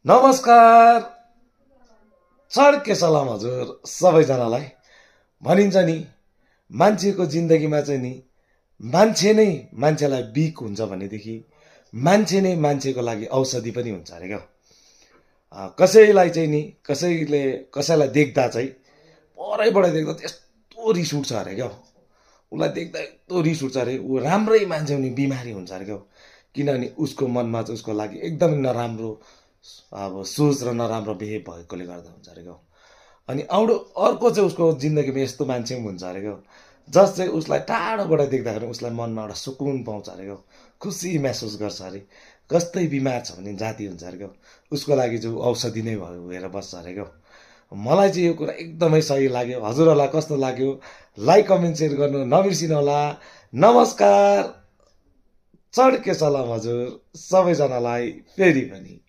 नमस्कार, चड्के सलाम हजुर सबैजनालाई। भनिन्छ नि मान्छेको जिन्दगीमा चाहिँ नि मान्छे नै मान्छेलाई बिक हुन्छ भनेदेखि मान्छे नै मान्छेको लागि औषधि पनि हुन्छ अरे क्या। कसैलाई चाहिँ नि कसैलाई देख्दा चाहिँ परैबाट देख्दा त्यस्तो रिस उठ्छ अरे क्या। उसलाई देख्दा यस्तो रिस उठ्छ अरे, ऊ राम्रै मान्छे हुने बिमारी हुन्छ अरे क्या। किनभने उसको मनमा चाहिँ उसको लागि एकदमै नराम्रो सोच र नराम्रो बिहेभ भएकोले गर्दा हुन्छ अरे क्या। अनि अर्को चाहिँ उसको जिन्दगीमा यस्तो मान्छे पनि हुन्छ अरे क्या, जस चाहिँ उसलाई टाढोबाट देख्दाखेरि उसलाई मनमा एउटा सुकुन पाउँछ अरे क्या, खुसी महसुस गर्छ अरे। कस्तै बिमार छ भने जाति हुन्छ अरे क्या, उसको लागि चाहिँ औषधि नै भएर बस्छ अरे क्या। मलाई चाहिँ यो कुरा एकदमै सही लाग्यो। हजुरहरूलाई कस्तो लाग्यो लाइक कमेन्ट सेयर गर्नु नबिर्सिनु होला। नमस्कार, चड्के सलाम हजुर सबैजनालाई फेरि पनि।